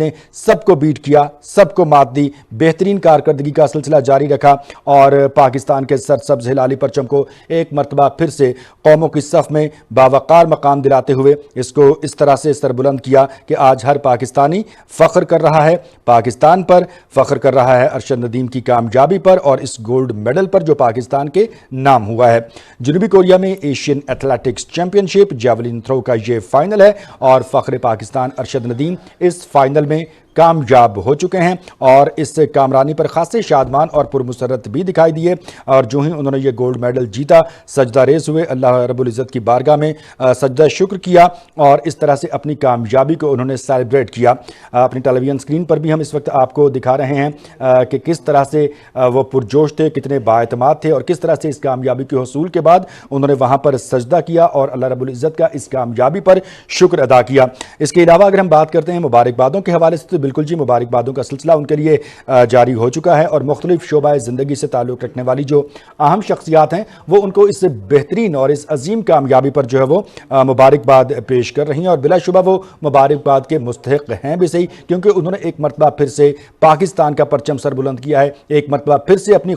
نے سب کو بیٹ کیا، سب کو مات دی، بہترین کارکردگی کا سلسلہ جاری رکھا اور پاکستان کے سرسبز ہلالی پرچم کو ایک مرتبہ پھر سے قوموں کی صف میں باوقار مقام دلاتے ہوئے اس کو اس طرح سے سربلند کیا کہ آج ہر پاکستانی فخر کر رہا ہے پاکستان پر، فخر کر رہا ہے ارشد ندیم کی کامیابی پر اور اس گولڈ میڈل پر جو پاکستان کے نام ہوا ہے۔ جنوبی کوریا میں ایشین ایتھلیٹکس چیمپئن شپ جیولن تھرو کا یہ فائنل ہے اور فخر پاکستان ارشد ندیم اس فائنل میں کامیاب ہو چکے ہیں اور اس کامرانی پر خاصے شادمان اور پرمسرت بھی دکھائی دیے اور جو ہی انہوں نے یہ گولڈ میڈل جیتا سجدہ ریز ہوئے، اللہ رب العزت کی بارگاہ میں سجدہ شکر کیا اور اس طرح سے اپنی کامیابی کو انہوں نے سیلیبریٹ کیا۔ اپنی ٹیلی ویژن اسکرین پر بھی ہم اس وقت آپ کو دکھا رہے ہیں کہ کس طرح سے وہ پرجوش تھے، کتنے بااعتماد تھے اور کس طرح سے اس کامیابی کے حصول کے بعد انہوں نے وہاں پر سجدہ کیا اور اللہ رب العزت کا اس کامیابی پر شکر ادا کیا۔ اس کے علاوہ اگر ہم بات کرتے ہیں مبارکبادوں کے حوالے سے تو بالکل جی مبارکبادوں کا سلسلہ ان کے لیے جاری ہو چکا ہے اور مختلف شعبہ زندگی سے تعلق رکھنے والی جو اہم شخصیات ہیں وہ ان کو اس بہترین اور اس عظیم کامیابی پر جو ہے وہ مبارکباد پیش کر رہی ہیں اور بلا شبہ وہ مبارکباد کے مستحق ہیں بھی صحیح، کیونکہ انہوں نے ایک مرتبہ پھر سے پاکستان کا پرچم سر بلند کیا ہے، ایک مرتبہ پھر سے اپنی